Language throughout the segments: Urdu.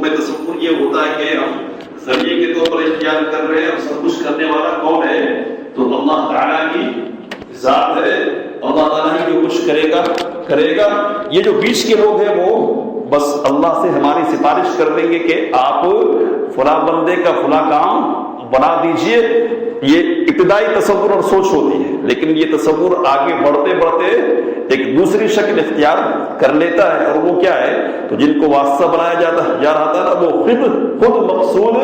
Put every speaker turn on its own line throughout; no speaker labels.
میں تصور یہ ہوتا ہے کہ ہم ذریعے کے طور پر اختیار کر رہے ہیں اور سب کچھ کرنے والا کون ہے؟ تو اللہ تعالیٰ کی ذات ہے. اللہ تعالیٰ ہی جو کچھ کرے گا. یہ جو بیچ کے لوگ ہیں وہ بس اللہ سے ہماری سفارش کر دیں گے کہ آپ فلاں بندے کا فلاں کام بنا دیجئے. یہ ابتدائی تصور اور سوچ ہوتی ہے، لیکن یہ تصور آگے بڑھتے بڑھتے ایک دوسری شکل اختیار کر لیتا ہے، اور وہ کیا ہے؟ تو جن کو واسطہ بنایا جا رہا تھا نا، وہ خود مقصود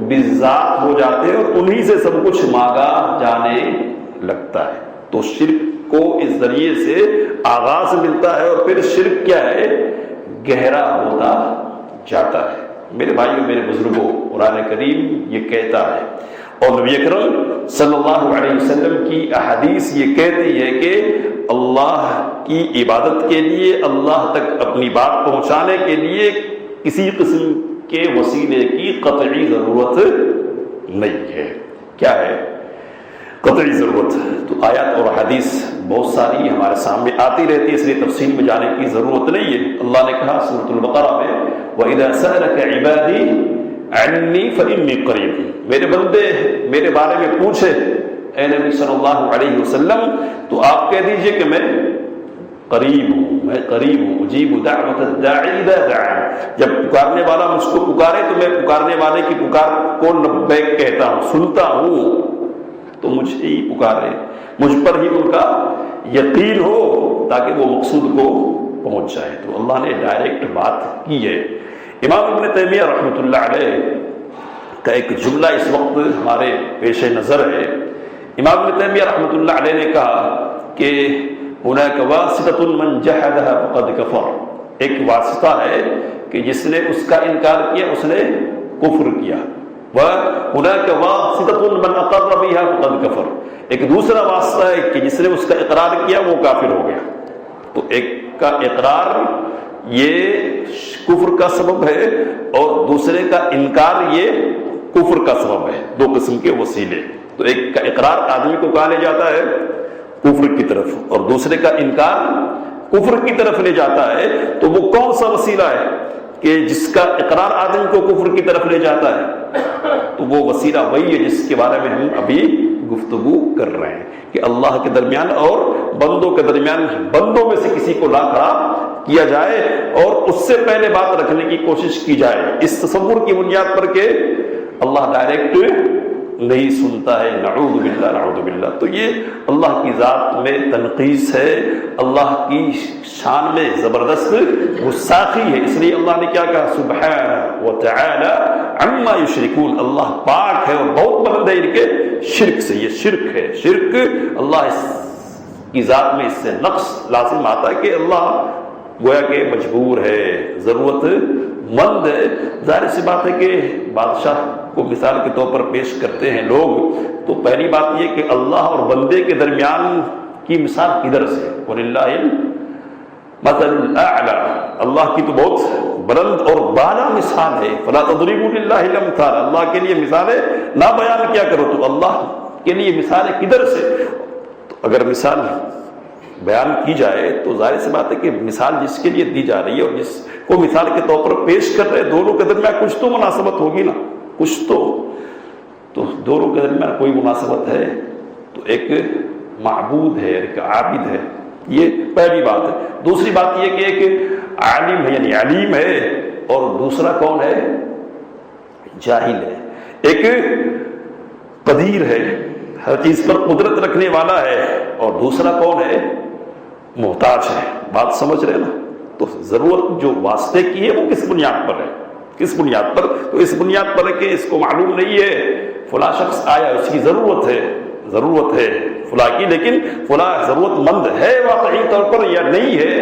بالذات ہو جاتے ہیں اور انہی سے سب کچھ مانگا جانے لگتا ہے. تو شرک کو اس ذریعے سے آغاز ملتا ہے اور پھر شرک کیا ہے؟ گہرا ہوتا جاتا ہے. میرے بھائیوں، میرے بزرگوں، قرآن کریم یہ کہتا ہے اور نبی اکرم صلی اللہ علیہ وسلم کی احادیث یہ کہتی ہے کہ اللہ کی عبادت کے لیے، اللہ تک اپنی بات پہنچانے کے لیے کسی قسم کے وسیلے کی قطعی ضرورت نہیں ہے. کیا ہے قطعی ضرورت؟ تو آیات اور حدیث بہت ساری ہمارے سامنے آتی رہتی ہے، اس لیے تفصیل میں جانے کی ضرورت نہیں ہے. اللہ نے کہا سورۃ البقرہ میں وَإِذَا سَأَلَكَ عِبَادِي عَنِّي فَإِنِّي قَرِيبٌ، میرے بندے میرے بارے میں پوچھے اے نبی صلی اللہ علیہ وسلم تو آپ کہہ دیجئے کہ میں قریب ہوں، میں قریب ہوں. اجیب دعوت الداعی اذا دعان، جب پکارنے والا مجھ کو پکارے تو میں پکارنے والے کی پکار کو لبیک کہتا ہوں، سنتا ہوں. تو مجھے ہی پکارے، مجھ پر ہی ان کا یقین ہو تاکہ وہ مقصود کو پہنچ جائے. تو اللہ نے ڈائریکٹ بات کی ہے. امام ابن تیمیہ رحمۃ اللہ علیہ کا ایک جملہ اس وقت ہمارے پیش نظر ہے. امام ابن تیمیہ رحمۃ اللہ علیہ نے کہا کہ هناك واسطة من جحدها فقد كفر، ایک واسطہ ہے کہ جس نے اس کا انکار کیا اس نے کفر کیا. وهناك واسطة من اقر بها فقد كفر، ایک دوسرا واسطہ ہے کہ جس نے اس کا اقرار کیا وہ کافر ہو گیا. تو ایک کا اقرار یہ کفر کا سبب ہے اور دوسرے کا انکار یہ کفر کا سبب ہے. دو قسم کے وسیلے. تو ایک کا اقرار آدمی کو کہا لے جاتا ہے کفر کی طرف، اور دوسرے کا انکار کفر کی طرف لے جاتا ہے. تو وہ کون سا وسیلہ ہے کہ جس کا اقرار آدمی کو کفر کی طرف لے جاتا ہے؟ تو وہ وسیلہ وہی ہے جس کے بارے میں ہم ابھی گفتگو کر رہے ہیں کہ اللہ کے درمیان اور بندوں کے درمیان بندوں میں سے کسی کو لا کھڑا کیا جائے اور اس سے پہلے بات رکھنے کی کوشش کی جائے اس تصور کی بنیاد پر کہ اللہ ڈائریکٹ نہیں سنتا ہے. نعوذ باللہ نعوذ باللہ. تو یہ اللہ کی ذات میں تنقیص ہے، اللہ کی شان میں زبردست گستاخی ہے. اس لیے اللہ نے کیا کہا؟ سبحانہ وتعالی عما یشرکون، اللہ پاک ہے اور بہت بلند ہے ان کے شرک سے. یہ شرک ہے. شرک اللہ کی ذات میں اس سے نقص لازم آتا ہے کہ اللہ گویا کہ مجبور ہے، ضرورت مند ہے. ظاہر سی بات ہے کہ بادشاہ کو مثال کے طور پر پیش کرتے ہیں لوگ، تو پہلی بات یہ کہ اللہ اور بندے کے درمیان کی مثال کدھر سے؟ وَلِلَّهِ الْمَثَلُ الْأَعْلَى، اللہ کی تو بہت بلند اور بالا مثال ہے. فَلَا تَضْرِبُوا لِلَّهِ الْأَمْثَالَ، اللہ کے لیے مثالیں نہ بیان کیا کرو. تو اللہ کے لیے مثالیں کدھر سے؟ تو اگر مثال بیان کی جائے تو ظاہر سی بات ہے کہ مثال جس کے لیے دی جا رہی ہے اور جس کو مثال کے طور پر پیش کر رہے، دونوں کے درمیان کچھ تو مناسبت ہوگی نا، کچھ تو دونوں کے درمیان کوئی مناسبت ہے. تو ایک معبود ہے، ایک عابد ہے، یہ پہلی بات ہے. دوسری بات یہ کہ ایک عالم ہے یعنی علیم ہے، اور دوسرا کون ہے؟ جاہل ہے. ایک قدیر ہے، ہر چیز پر قدرت رکھنے والا ہے، اور دوسرا کون ہے؟ محتاج ہے. بات سمجھ رہے نا؟ تو ضرورت جو واسطے کی ہے وہ کس بنیاد پر ہے؟ کس بنیاد پر؟ تو اس بنیاد پر ہے کہ اس کو معلوم نہیں ہے فلاں شخص آیا، اس کی ضرورت ہے فلاں کی، لیکن فلاں ضرورت مند ہے واقعی طور پر یا نہیں ہے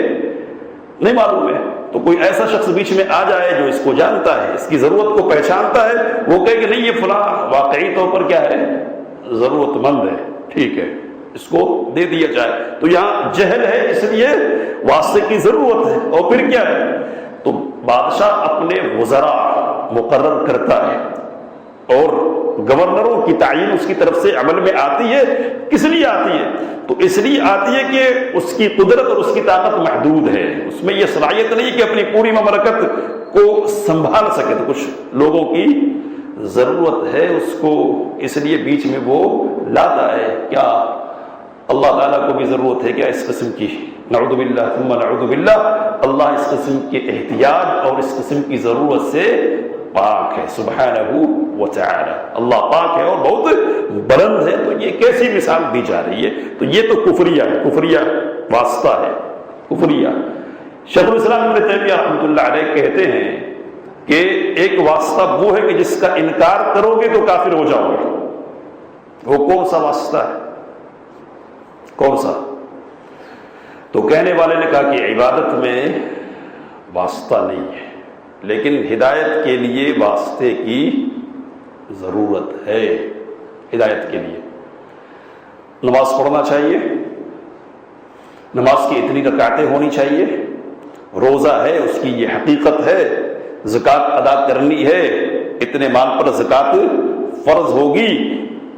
نہیں معلوم ہے. تو کوئی ایسا شخص بیچ میں آ جائے جو اس کو جانتا ہے، اس کی ضرورت کو پہچانتا ہے، وہ کہے کہ نہیں یہ فلاں واقعی طور پر کیا ہے؟ ضرورت مند ہے، ٹھیک ہے اس کو دے دیا جائے. تو یہاں جہل ہے، اس لیے واسطے کی ضرورت ہے. اور پھر کیا ہے؟ تو بادشاہ اپنے وزراء مقرر کرتا ہے، اور گورنروں کی تعین اس کی طرف سے عمل میں آتی ہے. کس لیے آتی ہے؟ تو اس لیے آتی ہے کہ اس کی قدرت اور اس کی طاقت محدود ہے، اس میں یہ صلاحیت نہیں کہ اپنی پوری مملکت کو سنبھال سکے. تو کچھ لوگوں کی ضرورت ہے اس کو، اس لیے بیچ میں وہ لاتا ہے. کیا اللہ تعالیٰ کو بھی ضرورت ہے کیا اس قسم کی؟ نعوذ باللہ ثم نعوذ باللہ. اللہ اس قسم کے احتیاج اور اس قسم کی ضرورت سے پاک ہے سبحانہ و تعالی. اللہ پاک ہے اور بہت بلند ہے. تو یہ کیسی مثال دی جا رہی ہے؟ تو یہ تو کفریہ ہے، کفریہ واسطہ ہے، کفریہ. شیخ الاسلام ابن تیمیہ رحمۃ اللہ علیہ کہتے ہیں کہ ایک واسطہ وہ ہے کہ جس کا انکار کرو گے تو کافر ہو جاؤ گے. وہ کون سا واسطہ ہے؟ کون سا؟ تو کہنے والے نے کہا کہ عبادت میں واسطہ نہیں ہے، لیکن ہدایت کے لیے واسطے کی ضرورت ہے. ہدایت کے لیے نماز پڑھنا چاہیے، نماز کی اتنی رکعتیں ہونی چاہیے، روزہ ہے اس کی یہ حقیقت ہے، زکوٰۃ ادا کرنی ہے، اتنے مال پر زکوٰۃ فرض ہوگی،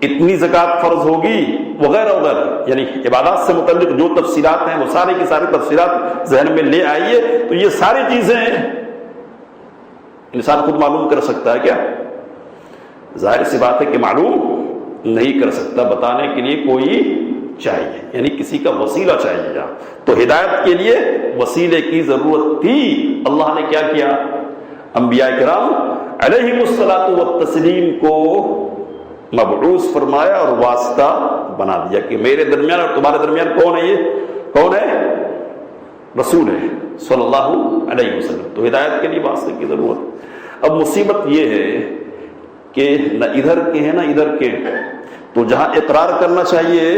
اتنی زکوٰۃ فرض ہوگی، وغیرہ وغیرہ. یعنی عبادات سے متعلق جو تفصیلات ہیں وہ ساری کی ساری تفصیلات ذہن میں لے آئیے. تو یہ ساری چیزیں انسان خود معلوم کر سکتا ہے کیا؟ ظاہر سی بات ہے کہ معلوم نہیں کر سکتا، بتانے کے لیے کوئی چاہیے، یعنی کسی کا وسیلہ چاہیے یہاں. تو ہدایت کے لیے وسیلے کی ضرورت تھی. اللہ نے کیا کیا؟ انبیاء کرام علیہم الصلاۃ والتسلیم کو مبعوث فرمایا اور واسطہ بنا دیا کہ میرے درمیان اور تمہارے درمیان کون ہے؟ یہ کون ہے؟ رسول ہے صلی اللہ علیہ وسلم. تو ہدایت کے لیے واسطے کی ضرورت. اب مصیبت یہ ہے کہ نہ ادھر کے ہیں نہ ادھر کے. تو جہاں اقرار کرنا چاہیے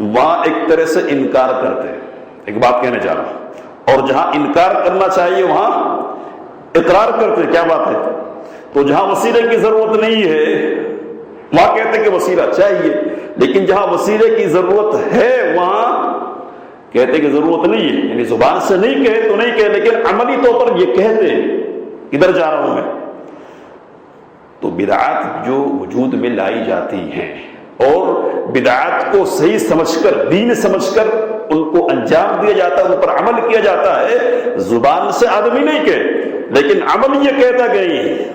وہاں ایک طرح سے انکار کرتے ہیں. ایک بات کہنے جا رہا ہوں. اور جہاں انکار کرنا چاہیے وہاں اقرار کرتے. کیا بات ہے؟ تو جہاں وسیلے کی ضرورت نہیں ہے وہاں کہتے ہیں کہ وسیلہ چاہیے، لیکن جہاں وسیلے کی ضرورت ہے وہاں کہتے کہ ضرورت نہیں ہے. یعنی زبان سے نہیں کہے تو نہیں کہے، لیکن عملی طور پر یہ کہتے ادھر جا رہا ہوں میں. تو بدعات جو وجود میں لائی جاتی ہیں اور بدعات کو صحیح سمجھ کر، دین سمجھ کر ان کو انجام دیا جاتا ہے، ان پر عمل کیا جاتا ہے. زبان سے آدمی نہیں کہے لیکن عمل یہ کہتا کہ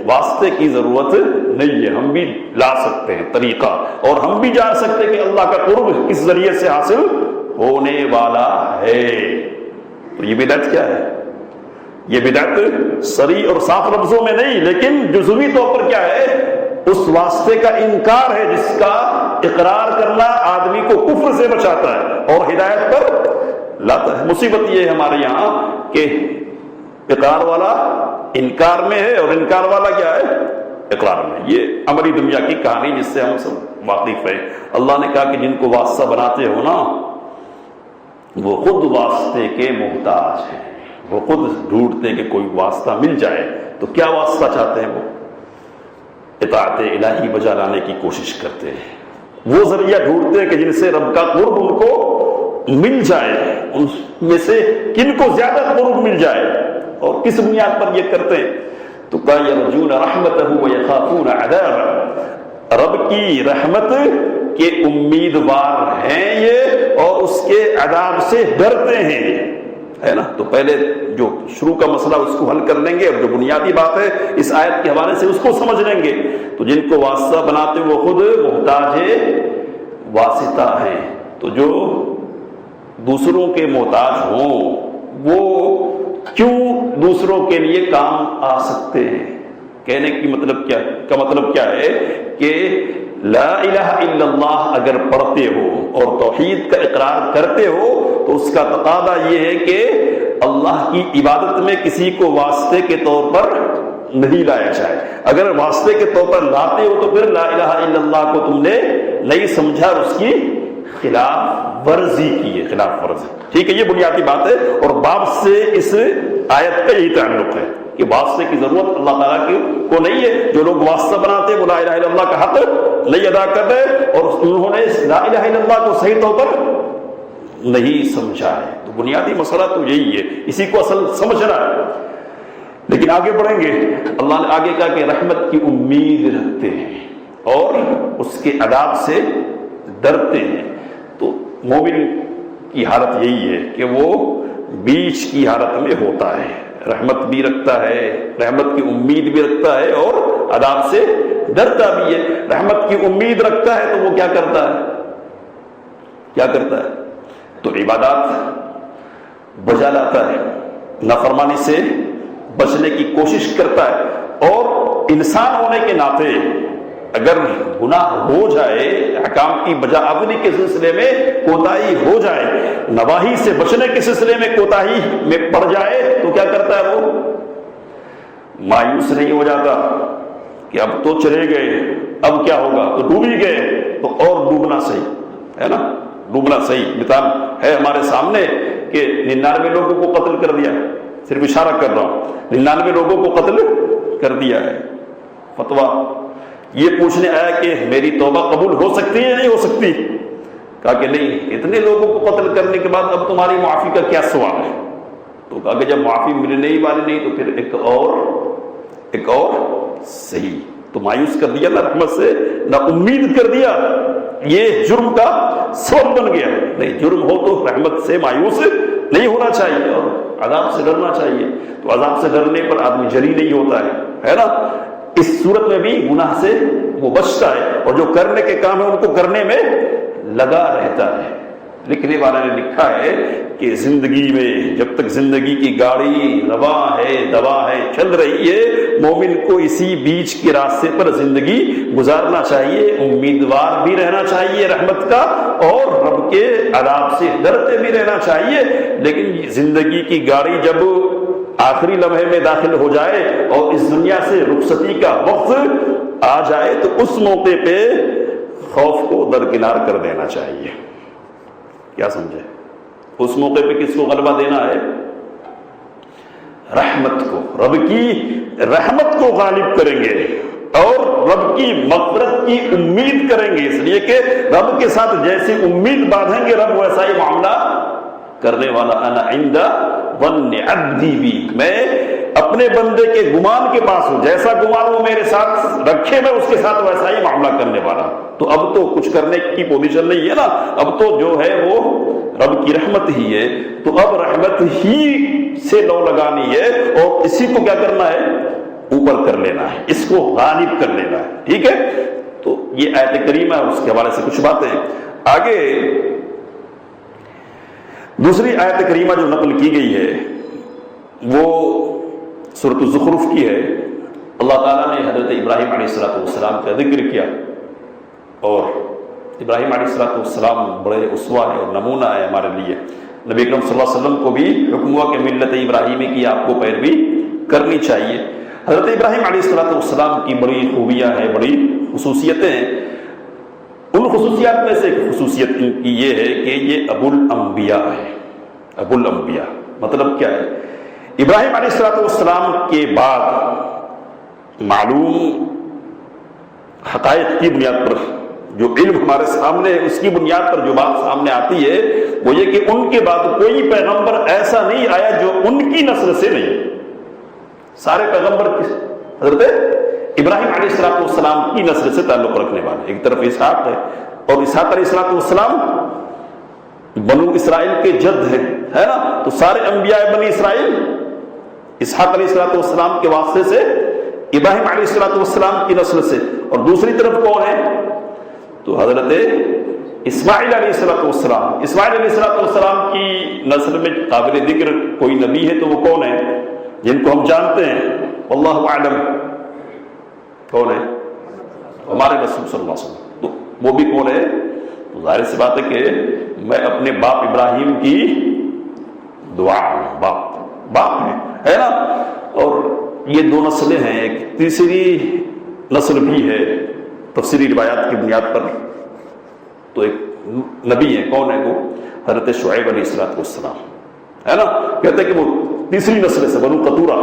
واسطے کی ضرورت نہیں ہے، ہم بھی لا سکتے ہیں طریقہ، اور ہم بھی جان سکتے ہیں کہ اللہ کا قرب کس ذریعے سے حاصل ہونے والا ہے. تو یہ بدعت کیا ہے؟ یہ بدعت صریح اور صاف لفظوں میں نہیں، لیکن جزوی طور پر کیا ہے؟ اس واسطے کا انکار ہے جس کا اقرار کرنا آدمی کو کفر سے بچاتا ہے اور ہدایت پر لاتا ہے. مصیبت یہ ہے ہمارے یہاں کہ اقرار والا انکار میں ہے اور انکار والا کیا ہے؟ اقرار میں. یہ عملی دنیا کی کہانی جس سے ہم سب واقف ہیں. اللہ نے کہا کہ جن کو واسطہ بناتے ہو نا وہ خود واسطے کے محتاج ہیں، وہ خود ڈھونڈتے کہ کوئی واسطہ مل جائے. تو کیا واسطہ چاہتے ہیں؟ وہ اطاعت الہی بجا لانے کی کوشش کرتے ہیں. وہ ذریعہ ڈھونڈتے ہیں کہ جن سے رب کا قرب ان کو مل جائے، ان میں سے کن کو زیادہ قرب مل جائے. اور کس بنیاد پر یہ کرتے ہیں؟ تو کہ یرجون رحمتہ ویخافون عذابہ، رب کی رحمت کے امیدوار ہیں یہ اور اس کے عذاب سے ڈرتے ہیں، ہے نا. تو پہلے جو شروع کا مسئلہ اس کو حل کر لیں گے، اور جو بنیادی بات ہے اس آیت کے حوالے سے اس کو سمجھ لیں گے. تو جن کو واسطہ بناتے وہ خود محتاج واسطہ ہیں. تو جو دوسروں کے محتاج ہوں وہ کیوں دوسروں کے لیے کام آ سکتے ہیں؟ کہنے کی مطلب کیا ہے کہ لا الہ الا اللہ اگر پڑھتے ہو اور توحید کا اقرار کرتے ہو تو اس کا تقاضا یہ ہے کہ اللہ کی عبادت میں کسی کو واسطے کے طور پر نہیں لایا جائے. اگر واسطے کے طور پر لاتے ہو تو پھر لا الہ الا اللہ کو تم نے نہیں سمجھا، اس کی خلاف ورزی کی ہے، خلاف ورزی. ٹھیک ہے، یہ بنیادی بات ہے. اور باب سے اس آیت کا یہی تعلق ہے کہ واسطے کی ضرورت اللہ تعالیٰ کی کو نہیں ہے. جو لوگ واسطہ بناتے ہیں وہ لا الہ الا اللہ کا حق نہیں ادا کر رہے اور انہوں نے لا الہ الا اللہ کو صحیح طور پر نہیں سمجھا ہے. تو بنیادی مسئلہ تو یہی ہے، اسی کو اصل سمجھنا ہے. لیکن لیکن آگے بڑھیں گے، اللہ نے آگے کہا کہ رحمت کی امید رکھتے ہیں اور اس کے عذاب سے ڈرتے ہیں۔ تو مومن کی حالت یہی ہے کہ وہ بیچ کی حالت میں ہوتا ہے، رحمت بھی رکھتا ہے، رحمت کی امید بھی رکھتا ہے اور عذاب سے ڈرتا بھی ہے۔ رحمت کی امید رکھتا ہے تو وہ کیا کرتا ہے؟ کیا کرتا ہے؟ تو عبادات بجا لاتا ہے، نافرمانی سے بچنے کی کوشش کرتا ہے، اور انسان ہونے کے ناطے اگر گناہ ہو جائے، احکام کی بجا آوری کے سلسلے میں کوتاہی ہو جائے، نواہی سے بچنے کے سلسلے میں کوتاہی میں پڑ جائے، تو کیا کرتا ہے؟ وہ مایوس نہیں ہو جاتا کہ اب تو چلے گئے، اب کیا ہوگا، تو ڈوب ہی گئے تو اور ڈوبنا صحیح ہے نا، ڈوبنا صحیح۔ مثال ہے ہمارے سامنے کہ 99 لوگوں کو قتل کر دیا، صرف اشارہ کر رہا ہوں، 99 لوگوں کو قتل کر دیا ہے۔ فتویٰ یہ پوچھنے آیا کہ میری توبہ قبول ہو سکتی ہے یا نہیں ہو سکتی؟ کہا کہ نہیں، اتنے لوگوں کو قتل کرنے کے بعد اب تمہاری معافی کا کیا سوال ہے؟ تو کہا کہ جب معافی ملنے ہی والی نہیں تو پھر ایک اور صحیح۔ تو مایوس کر دیا نا رحمت سے، نہ امید کر دیا، یہ جرم کا سبب بن گیا۔ نہیں، جرم ہو تو رحمت سے مایوس نہیں ہونا چاہیے اور عذاب سے ڈرنا چاہیے۔ تو عذاب سے ڈرنے پر آدمی جری نہیں ہوتا ہے نا۔ اس صورت میں بھی گناہ سے وہ بچتا ہے، اور جو کرنے کے کام ہے ان کو کرنے میں لگا رہتا ہے۔ لکھنے والے نے لکھا ہے کہ زندگی میں جب تک زندگی کی گاڑی رواں ہے، دوا ہے، چل رہی ہے، مومن کو اسی بیچ کے راستے پر زندگی گزارنا چاہیے، امیدوار بھی رہنا چاہیے رحمت کا، اور رب کے عذاب سے ڈرتے بھی رہنا چاہیے۔ لیکن زندگی کی گاڑی جب آخری لمحے میں داخل ہو جائے اور اس دنیا سے رخصتی کا وقت آ جائے تو اس موقع پہ خوف کو درکنار کر دینا چاہیے۔ کیا سمجھے؟ اس موقع پہ کس کو غلبہ دینا ہے؟ رحمت کو، رب کی رحمت کو غالب کریں گے اور رب کی مغفرت کی امید کریں گے، اس لیے کہ رب کے ساتھ جیسی امید باندھیں گے رب ویسا ہی معاملہ کرنے والا۔ انا عند ظن عبدی بی، میں اپنے بندے کے گمان کے پاس ہوں، جیسا گمان وہ میرے ساتھ رکھے میں اس کے ساتھ ویسا ہی معاملہ کرنے والا۔ تو اب تو کچھ کرنے کی پوزیشن نہیں ہے نا، اب تو جو ہے وہ رب کی رحمت ہی ہے، تو اب رحمت ہی سے لو لگانی ہے اور اسی کو کیا کرنا ہے؟ اوپر کر لینا ہے، اس کو غالب کر لینا ہے۔ ٹھیک ہے، تو یہ آیت کریمہ اور اس کے حوالے سے کچھ باتیں آگے۔ دوسری آیت کریمہ جو نقل کی گئی ہے وہ سورۃ الزخرف کی ہے۔ اللہ تعالیٰ نے حضرت ابراہیم علیہ السلام کا ذکر کیا، اور ابراہیم علیہ السلام بڑے اسوہ ہے اور نمونہ ہے ہمارے لیے۔ نبی اکرم صلی اللہ علیہ وسلم کو بھی حکم ہوا کہ ملت ابراہیمی کی آپ کو پیروی کرنی چاہیے۔ حضرت ابراہیم علیہ السلام کی بڑی خوبیاں ہیں، بڑی خصوصیتیں ہیں۔ ان خصوصیات میں سے ایک خصوصیت ان کی یہ ہے کہ یہ ابو الانبیاء ہے۔ ابو الانبیاء مطلب کیا ہے؟ ابراہیم علیہ السلام کے بعد معلوم حقائق کی بنیاد پر، جو علم ہمارے سامنے ہے اس کی بنیاد پر جو بات سامنے آتی ہے وہ یہ کہ ان کے بعد کوئی پیغمبر ایسا نہیں آیا جو ان کی نسل سے نہیں۔ سارے پیغمبر حضرت ابراہیم علیہ السلام کی نسل سے تعلق رکھنے والے۔ ایک طرف اسحاق ہے، اور اسحاق علیہ السلام بنو اسرائیل کے جد ہیں، ہے نا، تو سارے انبیاء بنی اسرائیل اسحاق علیہ السلام کے واسطے سے، ابراہیم علیہ السلام کی نسل سے۔ اور دوسری طرف کون ہے؟ تو حضرت اسماعیل علیہ السلام۔ اسماعیل علیہ السلام کی نسل میں قابل ذکر کوئی نبی ہے تو وہ کون ہے جن کو ہم جانتے ہیں؟ واللہ اعلم، کون ہے؟ ہمارے رسول صلی اللہ علیہ وسلم۔ تو وہ بھی کون ہے؟ تو ظاہر سی بات ہے کہ میں اپنے باپ ابراہیم کی دعا ہوں، باپ ہے نا۔ اور یہ دو نسلیں ہیں، ایک تیسری نسل بھی ہے تفسیری روایات کی بنیاد پر۔ تو ایک نبی ہے، کون ہے وہ؟ حضرت شعیب علیہ السلام، ہے نا۔ کہتے ہیں کہ وہ تیسری نسل سے، بنو قطورہ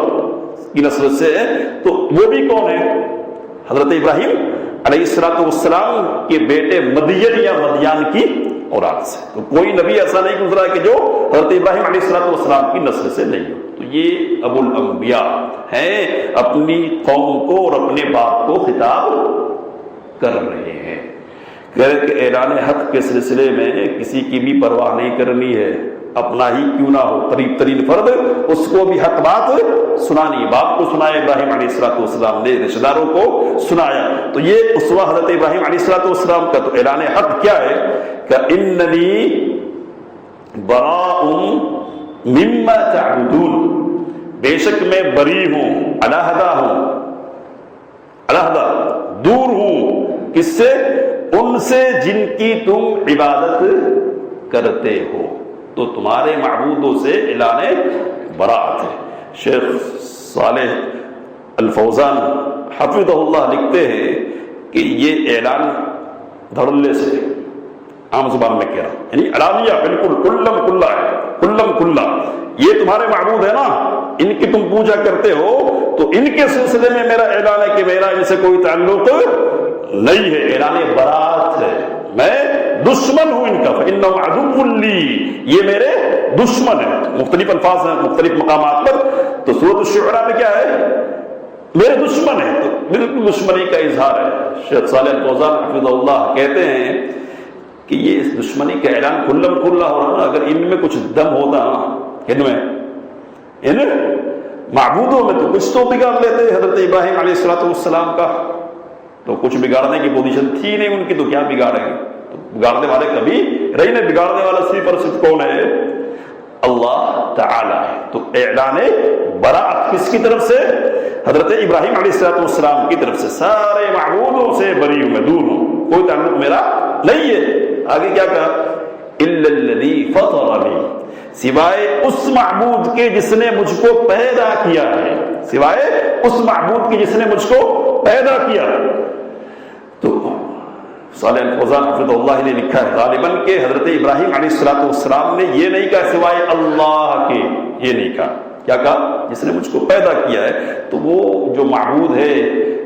کی نسل سے ہے۔ تو وہ بھی کون ہے؟ حضرت ابراہیم علیہ السلام کے بیٹے مدین یا مدیان کی اولاد سے۔ تو کوئی نبی ایسا نہیں گزرا کہ جو حضرت ابراہیم علیہ السلام کی نسل سے نہیں ہو۔ تو یہ ابو الانبیاء ہیں، اپنی قوم کو اور اپنے باپ کو خطاب کر رہے ہیں کہ اعلان حق کے سلسلے میں کسی کی بھی پرواہ نہیں کرنی ہے، اپنا ہی کیوں نہ ہو، قریب ترین فرد اس کو بھی حق بات سنانی. باپ کو سنایا ابراہیم علیہ السلام نے، رشتہ داروں کو سنایا. تو یہ اسوہ حضرت ابراہیم علیہ السلام کا. تو اعلان حق کیا ہے کہ اننی براء مما تعبدون، بے شک میں بری ہوں، علیحدہ ہوں، علیحدہ دور ہوں، کس سے؟ ان سے جن کی تم عبادت کرتے ہو. تو تمہارے معبودوں سے اعلان براءت ہے. شیخ صالح الفوزان حفظہ اللہ لکھتے ہیں کہ یہ اعلان دھڑلے سے، عام زبان میں کہہ رہا ہوں، یعنی علانیہ، بالکل کلم کلا ہے، کلم کلا. یہ تمہارے معبود ہے نا، ان کی تم پوجا کرتے ہو، تو ان کے سلسلے میں میرا اعلان ہے کہ میرا ان سے کوئی تعلق نہیں ہے. اعلان براءت ہے، میں دشمن ہوں ان کا. فإنهم عدو لي، یہ میرے دشمن ہیں. مختلف الفاظ ہیں مختلف مقامات پر. تو سورۃ الشعراء میں کیا ہے؟ میرے دشمن ہیں. تو بالکل دشمنی کا اظہار ہے. شیخ صالح الفوزان حفظہ اللہ کہتے ہیں کہ یہ اس دشمنی کا اعلان کلم کلا ہو رہا نا. اگر ان میں کچھ دم ہوتا نا، ان میں، ان معبودوں میں، تو کچھ تو بگاڑ لیتے حضرت ابراہیم علیہ السلام کا. تو کچھ بگاڑنے کی پوزیشن تھی نہیں ان کی، تو کیا بگاڑیں گے؟ تو بگاڑنے والے کبھی رہی نہیں. بگاڑنے والا صرف اور صرف کون ہے؟ اللہ تعالی ہے. تو اعلان براءت کس کی طرف سے؟ حضرت ابراہیم علیہ السلام کی طرف سے. سارے معبودوں سے بری ہوں، میں دور ہوں، کوئی تعلق میرا نہیں ہے. آگے کیا کہا؟ الا الذی فطرنی، سوائے اس معبود کے جس نے مجھ کو پیدا کیا ہے، سوائے اس معبود کے جس نے مجھ کو پیدا کیا. تو صالح الفوزان حفظہ اللہ نے لکھا ہے غالباً کہ حضرت ابراہیم علیہ السلام نے یہ نہیں کہا سوائے اللہ کے، یہ نہیں کہا. کیا کہا؟ جس نے مجھ کو پیدا کیا ہے. تو وہ جو معبود ہے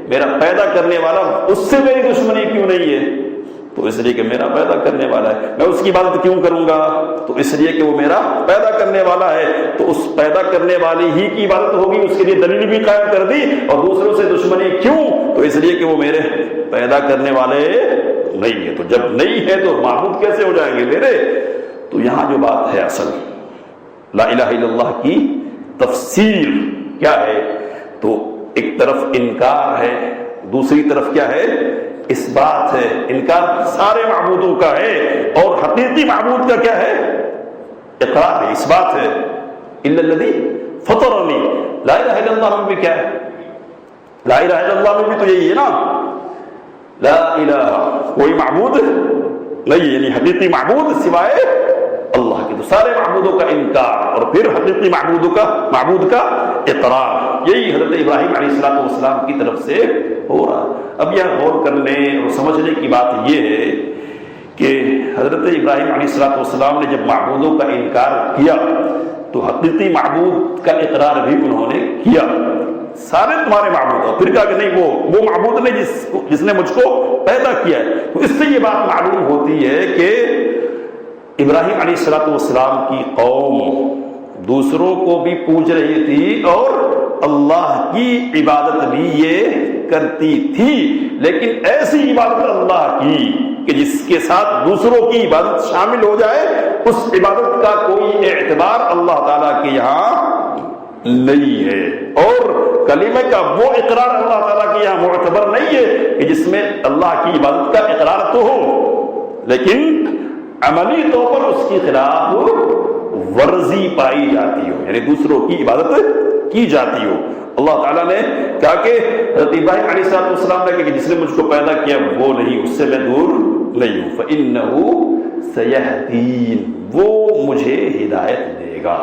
میرا پیدا کرنے والا، اس سے میری دشمنی کیوں نہیں ہے؟ تو اس لیے کہ میرا پیدا کرنے والا ہے. میں اس کی عبادت کیوں کروں گا؟ تو اس لیے کہ وہ میرا پیدا کرنے والا ہے. تو اس پیدا کرنے والی ہی کی عبادت ہوگی. اس کے لیے دلیل بھی قائم کر دی. اور دوسروں سے دشمنی کیوں؟ تو اس لیے کہ وہ میرے پیدا کرنے والے نہیں ہے. تو جب نہیں ہے تو معبود کیسے ہو جائیں گے میرے؟ تو یہاں جو بات ہے اصل لا الہ الا اللہ کی تفسیر کیا ہے؟ تو ایک طرف انکار ہے، دوسری طرف کیا ہے؟ اس بات ہے. انکار سارے معبودوں کا ہے، اور حقیقی معبود کا کیا ہے؟ اقرار ہے، اس بات ہے. الا الذی فطرنی، لا الہ الا اللہ میں بھی کیا ہے؟ لا الہ الا اللہ میں بھی تو یہی ہے نا، لا الہ، کوئی معبود نہیں، یعنی حقیقی معبود سوائے اللہ کے. تو سارے معبودوں کا انکار، اور پھر حقیقی معبود کا اقرار. یہی حضرت ابراہیم علیہ السلام کی طرف سے ہو رہا. اب یہاں غور کرنے اور سمجھنے کی بات یہ ہے کہ حضرت ابراہیم علیہ السلام نے جب معبودوں کا انکار کیا تو حقیقی معبود کا اقرار بھی انہوں نے کیا. سارے تمہارے معبود ہو. پھر کہا کہ نہیں، وہ معبود نہیں جس نے مجھ کو پیدا کیا ہے. تو اس سے یہ بات معلوم ہوتی ہے کہ ابراہیم علیہ السلام کی قوم دوسروں کو بھی پوج رہی تھی اور اللہ کی عبادت بھی یہ کرتی تھی، لیکن ایسی عبادت اللہ کی کہ جس کے ساتھ دوسروں کی عبادت شامل ہو جائے، اس عبادت کا کوئی اعتبار اللہ تعالیٰ کے یہاں نہیں ہے. اور کلمہ کا وہ اقرار اللہ تعالیٰ کے یہاں معتبر نہیں ہے کہ جس میں اللہ کی عبادت کا اقرار تو ہو لیکن عملی طور پر اس کی خلاف ورزی پائی جاتی ہو، یعنی دوسروں کی عبادت کی جاتی ہو. اللہ تعالیٰ نے کہا کہ حضرت ابراہیم علیہ السلام نے کہا کہ جس نے مجھ کو پیدا کیا وہ نہیں، اس سے میں دور نہیں ہوں. فَإِنَّهُ سَيَهْدِينِ، وہ مجھے ہدایت دے گا،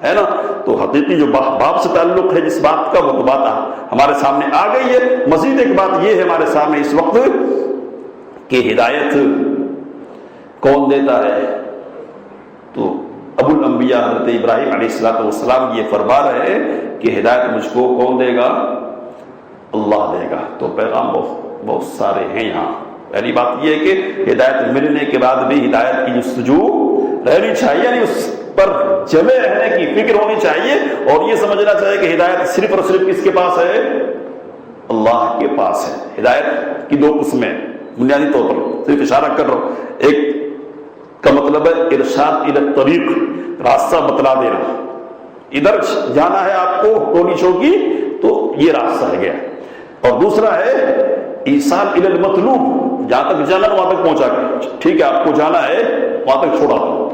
ہے نا. تو حقیقی جو باپ سے تعلق ہے جس بات کا، وہ تو بات ہمارے سامنے آ گئی ہے. مزید ایک بات یہ ہے ہمارے سامنے اس وقت کہ ہدایت کون دیتا ہے؟ تو ابو الانبیاء حضرت ابراہیم علیہ السلام یہ فرما رہے ہیں کہ ہدایت مجھ کو کون دے گا؟ اللہ دے گا. تو پیغام بہت سارے ہیں یہاں. پہلی بات یہ ہے کہ ہدایت ملنے کے بعد بھی ہدایت کی جستجو رہنی چاہیے، یعنی اس پر جمع رہنے کی فکر ہونی چاہیے، اور یہ سمجھنا چاہیے کہ ہدایت صرف اور صرف کس کے پاس ہے؟ اللہ کے پاس ہے۔ ہدایت کی دو قسمیں بنیادی طور پر صرف اشارہ کر رہا ہوں۔ ایک کا مطلب ہے ارشاد الی الطریق، راستہ بتلا دینا، ادھر جانا ہے آپ کو ٹولی چوکی تو یہ راستہ ہے گیا، اور دوسرا ہے ایصال الی المطلوب، جہاں تک جانا ہے وہاں تک پہنچا کے، ٹھیک ہے آپ کو جانا ہے وہاں تک چھوڑا دو،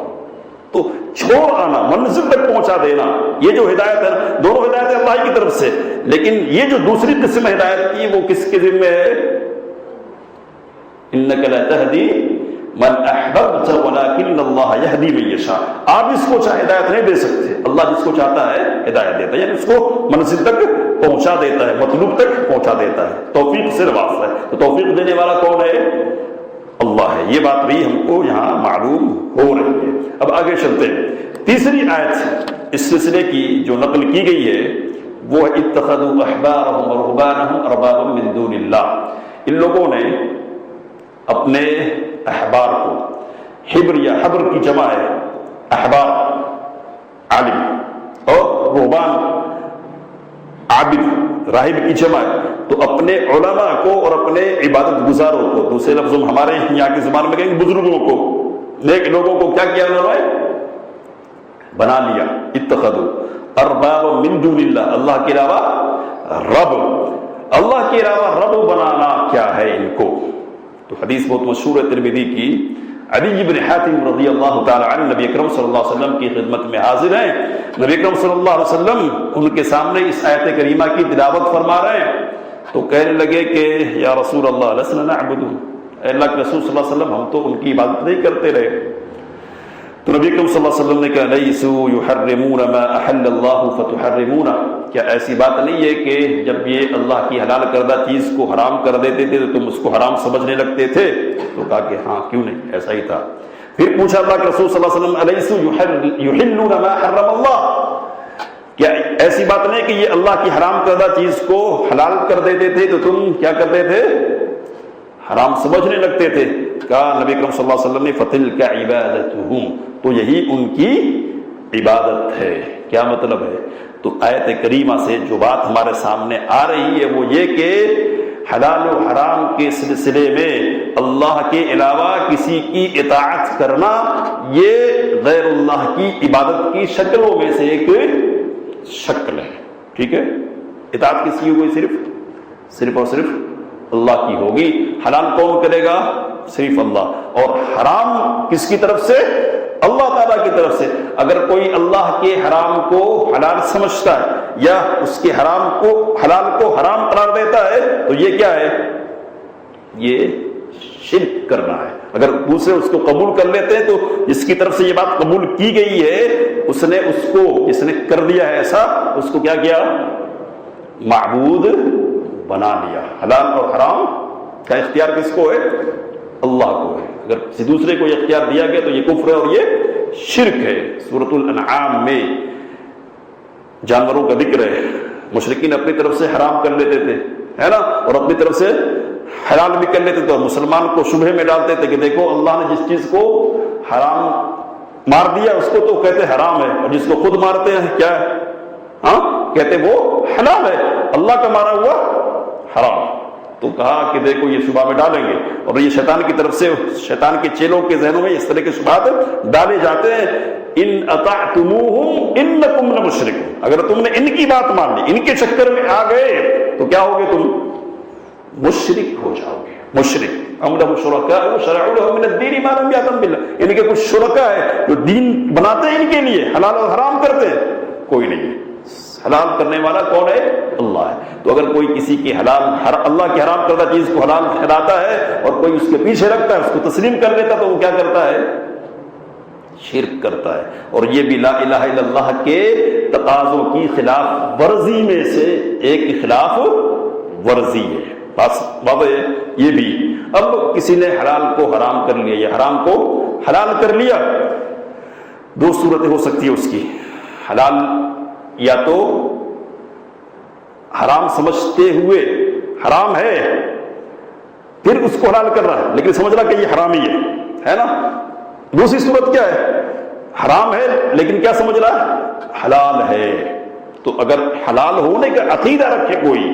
تو چھوڑ آنا، منزل تک پہنچا دینا، یہ جو ہدایت ہے، دونوں ہدایت اللہ کی طرف سے، لیکن یہ جو دوسری قسم ہدایت کی وہ کس کے ذمہ ہے؟ انک لا تہدی من احببت ولکن اللہ یہدی من یشاء، آپ اس کو چاہے ہدایت نہیں دے سکتے، اللہ جس کو چاہتا ہے ہدایت دیتا ہے، یعنی اس کو منزل تک پہنچا دیتا ہے، مطلوب تک پہنچا دیتا ہے، توفیق سے واسطہ ہے، تو توفیق دینے والا کون ہے؟ اللہ ہے۔ یہ بات بھی ہم کو یہاں معلوم ہو رہی ہے۔ اب آگے چلتے ہیں، تیسری آیت اس سلسلے کی جو نقل کی گئی ہے وہ ہے اتخذوا احبارهم ورهبانهم اربابا من دون اللہ، ان لوگوں نے اپنے احبار کو، حبر یا حبر کی جمع ہے احبار عالم، اور رہبان عابد راہب کی جمع ہے، تو اپنے علماء کو اور اپنے عبادت گزاروں کو، دوسرے لفظوں میں ہمارے یہاں کی زبان میں کہیں گے بزرگوں کو، نیک لوگوں کو کیا کیا انہوں نے؟ بنا لیا۔ اتخذوا اربابا من دون اللہ، اللہ کے علاوہ رب، اللہ کے علاوہ رب بنانا کیا ہے ان کو؟ تو حدیث بہت مشہور ہے ترمذی کی، عدی بن حاتم رضی اللہ تعالی عنہ نبی اکرم صلی اللہ علیہ وسلم کی خدمت میں حاضر ہیں، نبی اکرم صلی اللہ علیہ وسلم ان کے سامنے اس آیت کریمہ کی تلاوت فرما رہے ہیں، تو کہنے لگے کہ یا رسول اللہ لسنا نعبد، اے اللہ کے رسول صلی اللہ علیہ وسلم ہم تو ان کی عبادت نہیں کرتے رہے، تو نبی اکرم صلی اللہ علیہ وسلم نے کہا لیسوا یحرمون ما احل اللہ فتحرمون، کیا ایسی بات نہیں ہے کہ جب یہ اللہ کی حلال کردہ چیز کو حرام کر دیتے تھے تو تم اس کو حرام سمجھنے لگتے تھے؟ تو کہا کہ ہاں کیوں نہیں، ایسا ہی تھا۔ پھر پوچھا اللہ کے رسول صلی اللہ علیہ وسلم الیسوا یحلون ما حرم اللہ، کیا ایسی بات نہیں کہ یہ اللہ کی حرام کردہ چیز کو حلال کر دیتے تھے تو تم کیا کرتے تھے؟ حرام سمجھنے لگتے تھے؟ کہا نبی اکرم صلی اللہ علیہ وسلم نے فتلک عبادتہم، تو یہی ان کی عبادت ہے۔ کیا مطلب ہے؟ تو آیت کریمہ سے جو بات ہمارے سامنے آ رہی ہے وہ یہ کہ حلال و حرام کے سلسلے میں اللہ کے علاوہ کسی کی اطاعت کرنا یہ غیر اللہ کی عبادت کی شکلوں میں سے ایک شکل ہے، ٹھیک ہے؟ اطاعت کس کی ہوگی؟ صرف اور صرف اللہ کی ہوگی۔ حلال کون کرے گا؟ صرف اللہ۔ اور حرام کس کی طرف سے؟ اللہ تعالیٰ کی طرف سے۔ اگر کوئی اللہ کے حرام کو حلال سمجھتا ہے یا اس کے حرام کو حلال کو حرام قرار دیتا ہے تو یہ کیا ہے؟ یہ شرک کرنا ہے۔ اگر دوسرے اس کو قبول کر لیتے ہیں تو جس کی طرف سے یہ بات قبول کی گئی ہے اس نے اس کو، جس نے کر دیا ہے ایسا، اس کو کیا کیا؟ معبود بنا لیا۔ حلال اور حرام کا اختیار کس کو ہے؟ اللہ کو ہے۔ اگر کسی دوسرے کو یہ اختیار دیا گیا تو یہ کفر ہے اور یہ شرک ہے۔ سورۃ الانعام میں جانوروں کا ذکر ہے، مشرکین اپنی طرف سے حرام کر لیتے تھے، ہے نا، اور اپنی طرف سے حلال بھی کر لیتے تھے، اور مسلمان کو شبہے میں ڈالتے تھے کہ دیکھو اللہ نے جس چیز کو حرام مار دیا اس کو تو کہتے حرام ہے، اور جس کو خود مارتے ہیں کیا ہے؟ ہاں کہتے وہ حلال ہے، اللہ کا مارا ہوا حرام۔ تو کہا کہ دیکھو یہ شبہ میں ڈالیں گے، اور یہ شیطان کی طرف سے، شیطان کے چیلوں کے ذہنوں میں اس طرح کے شبہات ڈالے جاتے ہیں۔ ان اطعتموہم انکم لمشرکون، اگر تم نے ان کی بات مان لی، ان کے چکر میں آ گئے تو کیا ہوگے؟ تم مشرک ہو جاؤ گے۔ مشرک ام لہم شرکاء شرعوا لهم من الدین ما لم یأذن باللہ، ان کے کچھ شرکاء ہے جو دین بناتے ہیں ان کے لیے، حلال اور حرام کرتے ہیں، کوئی نہیں ہے۔ حلال کرنے والا کون ہے؟ اللہ ہے۔ تو اگر کوئی کسی کی حلال اللہ کی حرام کردہ چیز کو حلال ٹھہراتا ہے اور کوئی اس کے پیچھے رکھتا ہے، اس کو تسلیم کر لیتا، تو وہ کیا کرتا ہے؟ شرک کرتا ہے۔ اور یہ بھی لا الہ الا اللہ کے تقاضوں کی خلاف ورزی میں سے ایک خلاف ورزی ہے۔ بس بابا یہ بھی، اب کسی نے حلال کو حرام کر لیا یا حرام کو حلال کر لیا، دو صورتیں ہو سکتی ہے اس کی۔ حلال یا تو حرام سمجھتے ہوئے حرام ہے پھر اس کو حلال کر رہا ہے لیکن سمجھ رہا کہ یہ حرام ہی ہے نا۔ دوسری صورت کیا ہے؟ حرام ہے لیکن کیا سمجھ رہا ہے حلال ہے. تو اگر حلال ہونے کا عقیدہ رکھے کوئی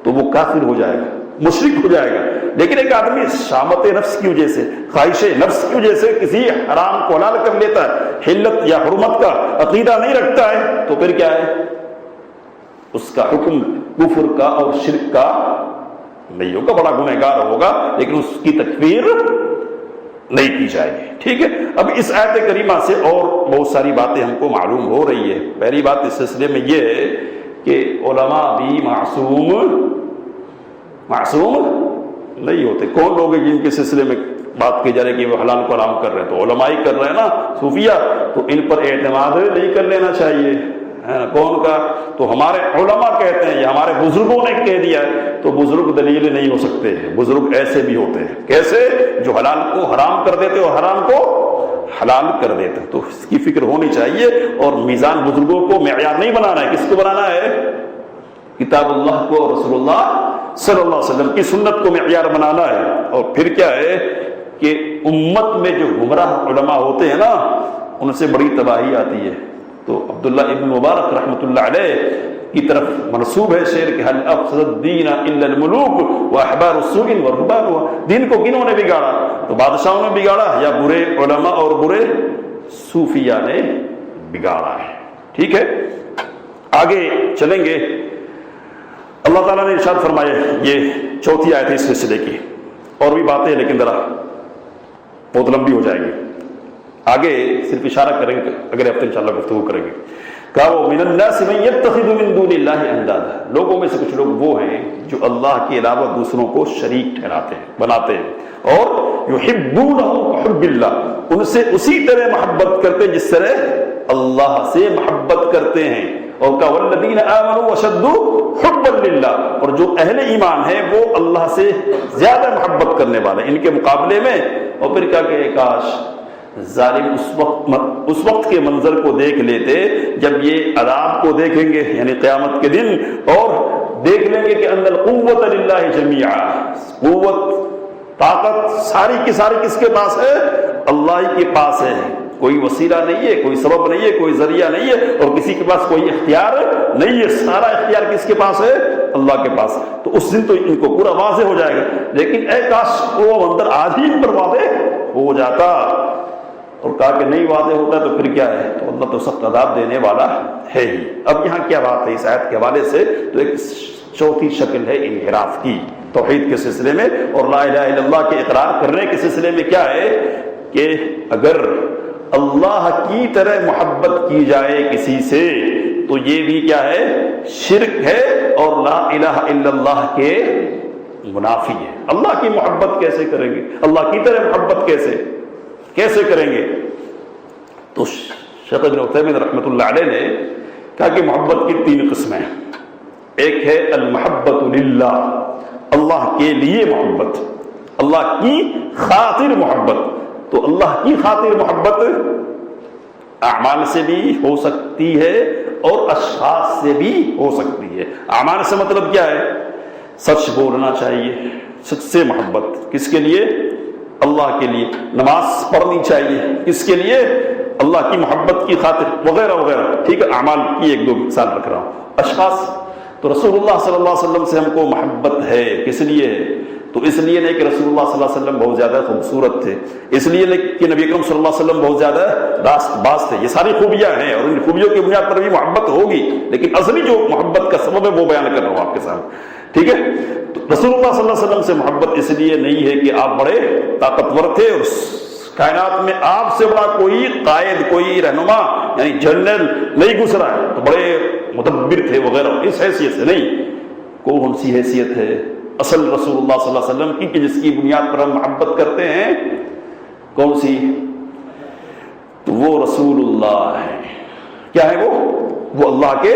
تو وہ کافر ہو جائے گا, مشرک ہو جائے گا. لیکن ایک آدمی شامت نفس کی وجہ سے, خواہش نفس کی وجہ سے کسی حرام کو حلال کر لیتا ہے, حلت یا حرمت کا عقیدہ نہیں رکھتا ہے, تو پھر کیا ہے, اس کا حکم کفر کا اور شرک کا نہیں ہوگا, بڑا گنہگار ہوگا, لیکن اس کی تکفیر نہیں کی جائے گی. ٹھیک ہے. اب اس آیت کریمہ سے اور بہت ساری باتیں ہم کو معلوم ہو رہی ہے. پہلی بات اس سلسلے میں یہ ہے کہ علماء بھی معصوم نہیں ہوتے. کون لوگ ہیں جن کے سلسلے میں بات کی جا رہی ہے کہ وہ حلال کو حرام کر رہے ہیں؟ تو علماء ہی کر رہے ہیں نا, صوفیہ. تو ان پر اعتماد نہیں کر لینا چاہیے, ہے نا. کون کا؟ تو ہمارے علماء کہتے ہیں, یا ہمارے بزرگوں نے کہہ دیا ہے. تو بزرگ دلیل نہیں ہو سکتے ہیں. بزرگ ایسے بھی ہوتے ہیں. کیسے؟ جو حلال کو حرام کر دیتے اور حرام کو حلال کر دیتے. تو اس کی فکر ہونی چاہیے. اور میزان بزرگوں کو معیار نہیں بنانا ہے. کس کو بنانا ہے؟ کتاب اللہ کو اور رسول اللہ صلی اللہ علیہ وسلم کی سنت کو معیار بنانا ہے. اور پھر کیا ہے کہ امت میں جو گمراہ علماء ہوتے ہیں نا, ان سے بڑی تباہی آتی ہے. تو عبداللہ ابن مبارک رحمۃ اللہ علیہ کی طرف منسوب ہے شعر کہ هل افسد الدین الا الملوک واحبار السوء والرهبان. دین کو کنہوں نے بگاڑا؟ تو بادشاہوں نے بگاڑا, یا برے علماء اور برے صوفیاء نے بگاڑا ہے. ٹھیک ہے. آگے چلیں گے. اللہ تعالیٰ نے ارشاد فرمایا, یہ چوتھی آیت ہے اس سلسلے کی. اور بھی باتیں لیکن ذرا بہت لمبی ہو جائے گی. آگے صرف اشارہ کریں گے, اگلے ہفتے انشاءاللہ گفتگو کریں گے. کہا وہ من الناس من یتخذ من دون اللہ اندادا, لوگوں میں سے کچھ لوگ وہ ہیں جو اللہ کے علاوہ دوسروں کو شریک ٹھہراتے ہیں, بناتے ہیں. اور یحبونہم کحب اللہ, ان سے اسی طرح محبت کرتے ہیں جس طرح اللہ سے محبت کرتے ہیں. اور کہا والذین آمنوا اشد حبا للہ, اور جو اہل ایمان ہیں وہ اللہ سے زیادہ محبت کرنے والے ان کے مقابلے میں. اور پھر کہا کہ کاش ظالم اس وقت کے منظر کو دیکھ لیتے جب یہ عذاب کو دیکھیں گے, یعنی قیامت کے دن, اور دیکھ لیں گے کہ ان القوت للہ جمیعا, قوت طاقت ساری کی ساری کس کے پاس ہے؟ اللہ ہی کے پاس ہے. کوئی وسیلہ نہیں ہے, کوئی سبب نہیں ہے, کوئی ذریعہ نہیں ہے, اور کسی کے پاس کوئی اختیار نہیں ہے. سارا اختیار کس کے پاس ہے؟ اللہ کے پاس. تو اس دن تو ان کو پورا واضح ہو جائے گا. لیکن اے کاش وہ منظر آج ہی ان پر واضح ہو جاتا. اور کہا کہ نہیں واضح ہوتا تو پھر کیا ہے, تو اللہ تو سخت عذاب دینے والا ہے ہی. اب یہاں کیا بات ہے اس آیت کے حوالے سے؟ تو ایک چوتھی شکل ہے انحراف کی توحید کے سلسلے میں, اور لا الہ الا اللہ کے اقرار کرنے کے سلسلے میں. کیا ہے کہ اگر اللہ کی طرح محبت کی جائے کسی سے تو یہ بھی کیا ہے, شرک ہے, اور لا الہ الا اللہ کے منافی ہے. اللہ کی محبت کیسے کریں گے؟ اللہ کی طرح محبت کیسے کریں گے؟ تو شیخ ابن عثیمین رحمۃ اللہ علیہ نے کہا کہ محبت کی 3 قسمیں ہیں. ایک ہے المحبت للہ, اللہ کے لیے محبت, اللہ کی خاطر محبت. تو اللہ کی خاطر محبت اعمال سے بھی ہو سکتی ہے اور اشخاص سے بھی ہو سکتی ہے. اعمال سے مطلب کیا ہے؟ سچ بولنا چاہیے, سچ سے محبت. کس کے لیے؟ اللہ کے لیے. نماز پڑھنی چاہیے, کس کے لیے؟ اللہ کی محبت کی خاطر, وغیرہ وغیرہ. ٹھیک ہے. اعمال کی 1-2 مثال رکھ رہا ہوں. اشخاص, تو رسول اللہ صلی اللہ علیہ وسلم سے ہم کو محبت ہے. کس لیے ہے؟ تو اس لیے نہیں کہ رسول اللہ صلی اللہ علیہ وسلم بہت زیادہ خوبصورت تھے, اس لیے نہیں کہ نبی اکرم صلی اللہ علیہ وسلم بہت زیادہ راست باز تھے. یہ ساری خوبیاں ہیں اور ان خوبیوں کی بنیاد پر بھی محبت ہوگی, لیکن اصلی جو محبت کا سبب ہے وہ بیان کر رہا ہوں آپ کے سامنے. ٹھیک ہے. تو رسول اللہ صلی اللہ علیہ وسلم سے محبت اس لیے نہیں ہے کہ آپ بڑے طاقتور تھے اور کائنات میں آپ سے بڑا کوئی قائد, کوئی رہنما یعنی جنرل نہیں گزرا ہے, تو بڑے مدبر تھے وغیرہ, اس حیثیت سے نہیں. کون سی حیثیت ہے اصل رسول اللہ صلی اللہ علیہ وسلم کی کہ جس کی بنیاد پر ہم محبت کرتے ہیں؟ کون سی؟ تو وہ رسول اللہ ہے. کیا ہے وہ اللہ کے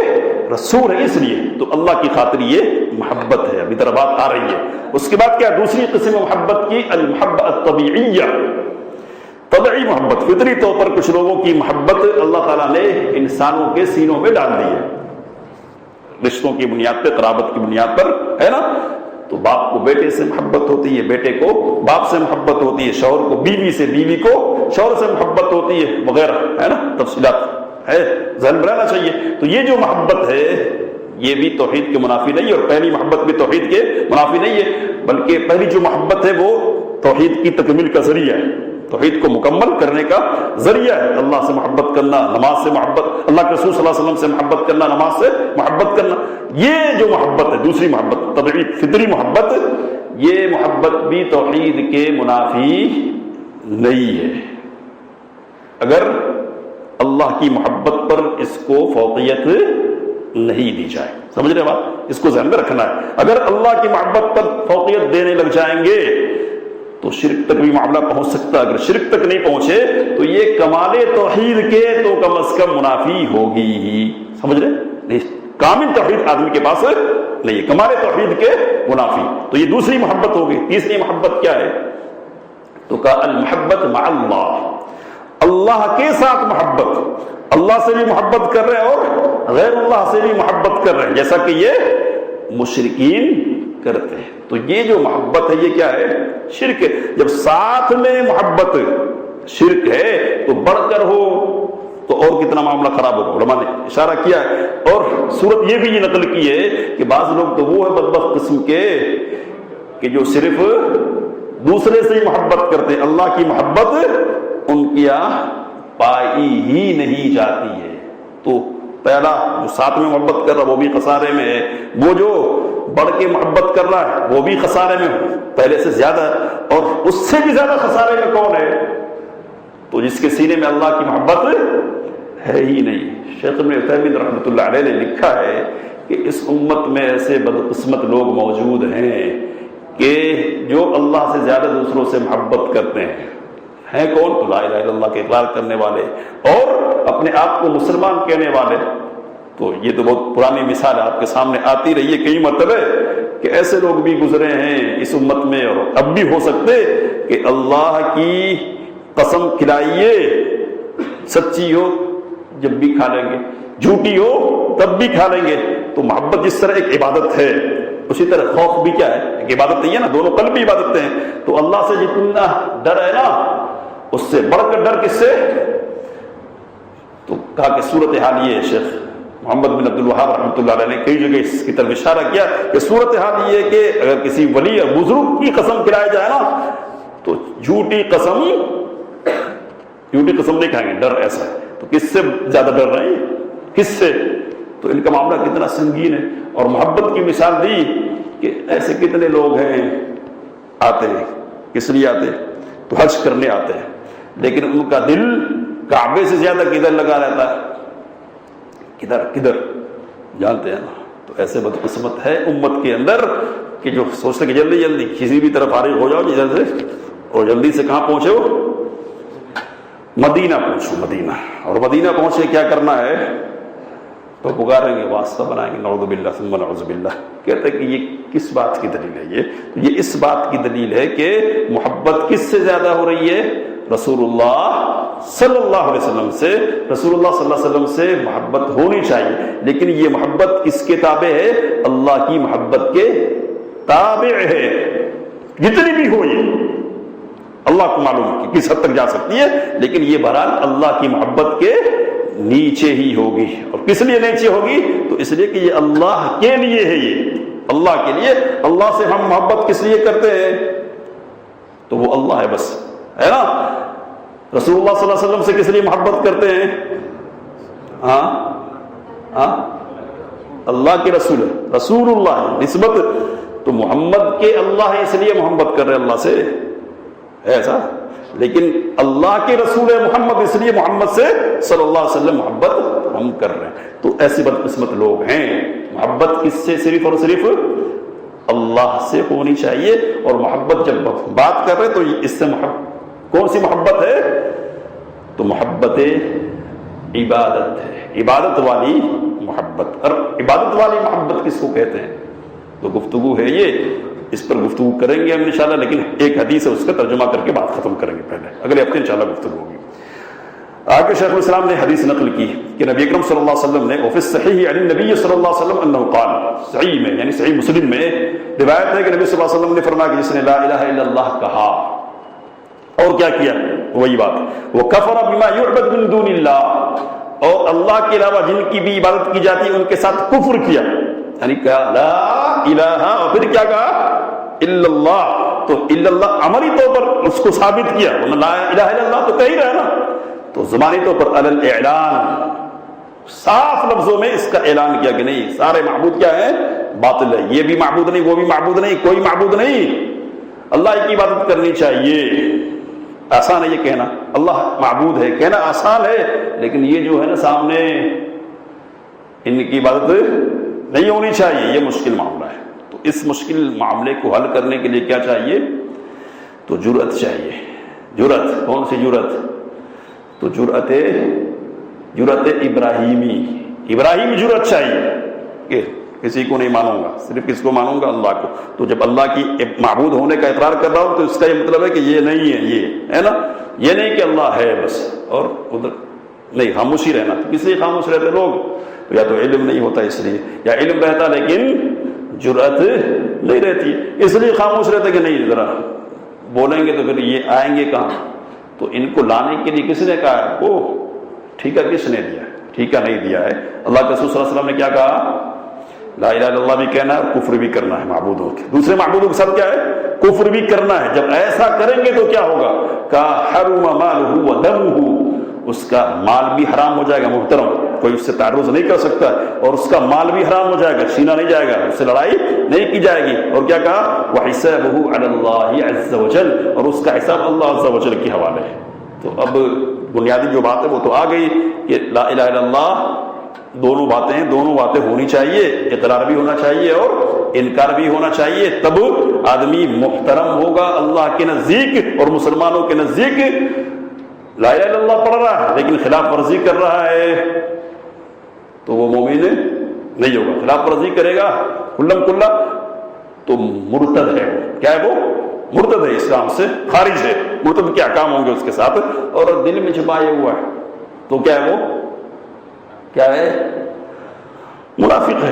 رسول ہے, اس لیے تو اللہ کی خاطر یہ محبت ہے. ابھی طرح بات آ رہی ہے. اس کے بعد کیا دوسری قسم محبت کی؟ المحبت الطبیعیہ, طبعی محبت. فطری طور پر کچھ لوگوں کی محبت اللہ تعالیٰ نے انسانوں کے سینوں میں ڈال دی ہے, رشتوں کی بنیاد پہ, قرابت کی بنیاد پر, ہے نا. تو باپ کو بیٹے سے محبت ہوتی ہے, بیٹے کو باپ سے محبت ہوتی ہے, شوہر کو بیوی سے, بیوی کو شوہر سے محبت ہوتی ہے وغیرہ، ہے نا، تفصیلات ہے، ذہن میں رہنا چاہیے۔ تو یہ جو محبت ہے یہ بھی توحید کے منافی نہیں ہے، اور پہلی محبت بھی توحید کے منافی نہیں ہے، بلکہ پہلی جو محبت ہے وہ توحید کی تکمیل کا ذریعہ ہے، توحید کو مکمل کرنے کا ذریعہ ہے۔ اللہ سے محبت کرنا، نماز سے محبت، اللہ کے رسول صلی اللہ علیہ وسلم سے محبت کرنا، نماز سے محبت کرنا، یہ جو محبت ہے دوسری محبت طبعی فطری محبت، یہ محبت بھی توحید کے منافی نہیں ہے، اگر اللہ کی محبت پر اس کو فوقیت نہیں دی جائے۔ سمجھ رہے بات؟ اس کو ذہن میں رکھنا ہے۔ اگر اللہ کی محبت پر فوقیت دینے لگ جائیں گے تو شرک تک بھی معاملہ پہنچ سکتا ہے، اگر شرک تک نہیں پہنچے تو یہ کمال توحید کے تو کم از کم منافی ہوگی ہی۔ سمجھ رہے نہیں؟ کامل توحید آدمی کے پاس نہیں ہے، کمال توحید کے منافی۔ تو یہ دوسری محبت ہوگی۔ تیسری محبت کیا ہے؟ تو کہا المحبت مع اللہ، اللہ کے ساتھ محبت، اللہ سے بھی محبت کر رہے ہیں اور غیر اللہ سے بھی محبت کر رہے ہیں، جیسا کہ یہ مشرکین کرتے ہیں۔ تو یہ جو محبت ہے یہ کیا ہے؟ شرک ہے۔ جب ساتھ میں محبت شرک ہے تو بڑھ کر ہو تو اور کتنا معاملہ خراب ہوگا۔ علماء نے اشارہ کیا ہے، اور صورت یہ بھی یہ نقل کی ہے کہ بعض لوگ تو وہ ہے بدبخت قسم کے کہ جو صرف دوسرے سے ہی محبت کرتے، اللہ کی محبت ان کی پائی ہی نہیں جاتی ہے۔ تو پہلا جو ساتھ میں محبت کر رہا وہ بھی خسارے میں ہے، وہ جو بڑھ کے محبت کر رہا ہے وہ بھی خسارے میں پہلے سے زیادہ، اور اس سے بھی زیادہ خسارے میں کون ہے؟ تو جس کے سینے میں اللہ کی محبت ہے ہی نہیں۔ شیخ ابن عثیمین رحمۃ اللہ علیہ نے لکھا ہے کہ اس امت میں ایسے بدقسمت لوگ موجود ہیں کہ جو اللہ سے زیادہ دوسروں سے محبت کرتے ہیں کون؟ تو لا الہ الا اللہ کے اقرار کرنے والے اور اپنے آپ کو مسلمان کہنے والے۔ تو یہ تو بہت پرانی مثال آپ کے سامنے آتی رہی ہے کئی مرتبہ کہ ایسے لوگ بھی گزرے ہیں اس امت میں، اور اب بھی ہو سکتے کہ اللہ کی قسم کھلائیے، سچی ہو جب بھی کھا لیں گے، جھوٹی ہو تب بھی کھا لیں گے۔ تو محبت جس طرح ایک عبادت ہے اسی طرح خوف بھی کیا ہے؟ ایک عبادت نہیں ہے نا، دونوں قلبی عبادتیں ہیں۔ تو اللہ سے جتنا ڈر ہے نا اس سے بڑھ کر ڈر کس سے؟ تو کہا کہ صورتحال یہ ہے، شیخ محمد بن عبد الوہاب رحمۃ اللہ علیہ نے کئی جگہ اس کی طرف اشارہ کیا کہ صورتحال یہ ہے کہ اگر کسی ولی اور بزرگ کی قسم کھلائی جائے نا تو جھوٹی قسم نہیں کھائیں گے، ڈر ایسا ہے۔ تو کس سے زیادہ ڈر رہے ہیں؟ کس سے؟ تو ان کا معاملہ کتنا سنگین ہے۔ اور محبت کی مثال دی کہ ایسے کتنے لوگ ہیں آتے ہیں، کس لیے آتے؟ تو حج کرنے آتے ہیں، لیکن ان کا دل کعبے سے زیادہ کدھر لگا رہتا ہے؟ کدھر جانتے ہیں نا۔ تو ایسے بدقسمت ہے امت کے اندر کہ جو سوچتے کہ جلدی کسی بھی طرف فارغ ہو جاؤ ادھر سے، اور جلدی سے کہاں پہنچے ہو؟ مدینہ پہنچو، مدینہ۔ اور مدینہ پہنچے کیا کرنا ہے؟ تو پکاریں گے، واسطہ بنائیں گے، نعوذ باللہ ثم نعوذ باللہ۔ کہتے ہیں کہ یہ کس بات کی دلیل ہے؟ یہ اس بات کی دلیل ہے کہ محبت کس سے زیادہ ہو رہی ہے؟ رسول اللہ صلی اللہ علیہ وسلم سے۔ رسول اللہ صلی اللہ علیہ وسلم سے محبت ہونی چاہیے، لیکن یہ محبت کس کے تابع ہے؟ اللہ کی محبت کے تابع ہے۔ جتنی بھی ہو یہ اللہ کو معلوم ہے کہ کس حد تک جا سکتی ہے، لیکن یہ بہرحال اللہ کی محبت کے نیچے ہی ہوگی۔ اور کس لیے نیچے ہوگی؟ تو اس لیے کہ یہ اللہ کے لیے ہے، یہ اللہ کے لیے۔ اللہ سے ہم محبت کس لیے کرتے ہیں؟ تو وہ اللہ ہے بس، ہے نا۔ رسول اللہ صلی اللہ علیہ وسلم سے کس لیے محبت کرتے ہیں؟ اللہ کے رسول ہے، رسول اللہ ہے نسبت، تو محمد کے اللہ ہے اس لیے محبت کر رہے اللہ سے، ایسا۔ لیکن اللہ کے رسول محمد اس لیے محمد سے صلی اللہ علیہ وسلم محبت ہم کر رہے ہیں۔ تو ایسے بدقسمت لوگ ہیں۔ محبت کس سے؟ صرف اور صرف اللہ سے ہونی چاہیے۔ اور محبت جب بات کر رہے تو اس سے کون سی محبت ہے؟ تو محبت عبادت ہے، عبادت والی محبت۔ اور عبادت والی محبت کس کو کہتے ہیں؟ تو گفتگو ہے یہ، اس پر گفتگو کریں گے ہم انشاءاللہ، لیکن ایک حدیث ہے اس کا ترجمہ کر کے بات ختم کریں گے، پہلے اگلے ہفتے انشاءاللہ گفتگو ہوگی۔ آگے شیخ الاسلام نے حدیث نقل کی کہ نبی اکرم صلی اللہ علیہ وسلم نے وفی الصحیح عن النبی صلی اللہ علیہ وسلم انہ قال، صحیح میں یعنی صحیح مسلم میں روایت ہے کہ نبی صلی اللہ علیہ وسلم نے فرمایا کہ جس نے لا الہ الا اللہ کہا اور کیا کیا؟
وہی بات وہ کفر بما یعبد من دون اللہ، اور اللہ کے علاوہ جن کی بھی عبادت کی جاتی ہے ان کے ساتھ کفر کیا، یعنی کہا لا الہ، اور پھر کیا کہا الا اللہ، تو الا اللہ عملی طور پر اس کو ثابت کیا، ورنہ لا الہ الا اللہ تو کہہ رہا ہے نا، تو زبانی طور پر علی الاعلان صاف لفظوں میں اس کا اعلان کیا کہ نہیں سارے معبود کیا ہے، باطل ہے، یہ بھی معبود نہیں، وہ بھی معبود نہیں، کوئی معبود نہیں، اللہ کی عبادت کرنی چاہیے۔ آسان ہے یہ کہنا اللہ معبود ہے، کہنا آسان ہے، لیکن یہ جو ہے نا سامنے ان کی عبادت نہیں ہونی چاہیے، یہ مشکل معاملہ ہے۔ تو اس مشکل معاملے کو حل کرنے کے لیے کیا چاہیے؟ تو جرأت چاہیے۔ جرأت، کون سی جرأت؟ تو جرأت ابراہیمی جرأت چاہیے کہ کسی کو نہیں مانوں گا، صرف کس کو مانوں گا؟ اللہ کو۔ تو جب اللہ کی معبود ہونے کا اقرار کر رہا ہوں تو اس کا یہ مطلب ہے کہ یہ نہیں ہے، یہ ہے نا، یہ نہیں کہ اللہ ہے بس اور ادھر نہیں، خاموشی رہنا۔ کس لیے خاموش رہتے لوگ؟ تو یا تو علم نہیں ہوتا اس لیے، یا علم رہتا لیکن جرأت نہیں رہتی، اس لیے خاموش رہتے کہ نہیں ذرا بولیں گے تو پھر یہ آئیں گے کہاں؟ تو ان کو لانے کے لیے کس نے کہا ہے؟ وہ ٹھیکہ کس نے دیا ہے؟ ٹھیکہ نہیں دیا ہے۔ اللہ کے رسول صلی اللہ علیہ وسلم نے کیا کہا؟ لا الہ الا اللہ بھی کہنا ہے اور کفر بھی کرنا ہے معبودوں کے، دوسرے معبودوں کے ساتھ کیا ہے؟ کفر بھی کرنا ہے۔ جب ایسا کریں گے تو کیا ہوگا؟ کہا حرم مالہ ودمہ، اس کا مال بھی حرام ہو جائے گا، محترم کوئی اس سے تعرض نہیں کر سکتا ہے، اور اس کا مال بھی حرام ہو جائے گا، چھینا نہیں جائے گا، اس سے لڑائی نہیں کی جائے گی۔ اور کیا کہا؟ وحسابہ علی اللہ عز وجل، اور اس کا حساب اللہ عز وجل کے حوالے ہے۔ تو اب بنیادی جو بات ہے وہ تو آ گئی کہ لا الہ الا اللہ دونوں باتیں ہونی چاہیے، اقرار بھی ہونا چاہیے اور انکار بھی ہونا چاہیے، تب آدمی محترم ہوگا اللہ کے نزدیک، اور مسلمانوں کے نزدیک لا الہ الا اللہ پڑھ رہا ہے لیکن خلاف ورزی کر رہا ہے تو وہ مومن نہیں ہوگا۔ خلاف ورزی کرے گا کلم کلا تو مرتد ہے، کیا ہے وہ؟ مرتد ہے، اسلام سے خارج ہے، مرتد کے احکام ہوں گے اس کے ساتھ، اور دل میں چھپائے ہوا ہے تو کیا ہے وہ؟ کیا ہے؟ منافق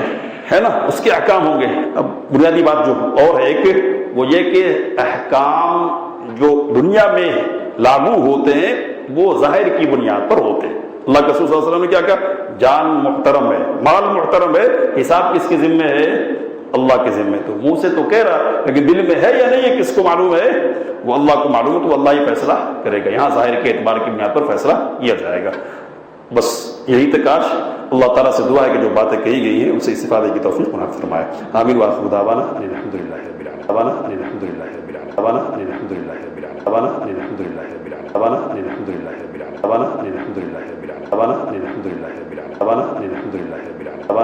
ہے نا، اس کے احکام ہوں گے۔ اب بنیادی بات جو اور ہے کہ وہ یہ کہ احکام جو دنیا میں لاگو ہوتے ہیں وہ ظاہر کی بنیاد پر ہوتے ہیں۔ اللہ کے رسول صلی اللہ علیہ وسلم نے کیا کہا؟ جان محترم ہے، مال محترم ہے، حساب کس کے ذمہ ہے؟ اللہ کے ذمہ۔ تو منہ سے تو کہہ رہا لیکن دل میں ہے یا نہیں ہے کس کو معلوم ہے؟ وہ اللہ کو معلوم ہے، تو اللہ ہی فیصلہ کرے گا، یہاں ظاہر کے اعتبار کی بنیاد پر فیصلہ کیا جائے گا۔ بس یہی تکاش اللہ تعالیٰ سے دعا ہے کہ جو باتیں کہی گئی ہیں ان سے استفادے کی توفیق عنایت فرمائے۔ آمین وآخر دعوانا ان الحمد للہ رب العالمین، ان الحمد للہ رب العالمین، ان الحمد للہ رب العالمین، ان الحمد للہ رب العالمین، ان الحمد للہ رب العالمین، ان الحمد للہ رب العالمین، ان الحمد للہ رب العالمین، ان الحمد للہ رب العالمین، ان الحمد للہ رب العالمین۔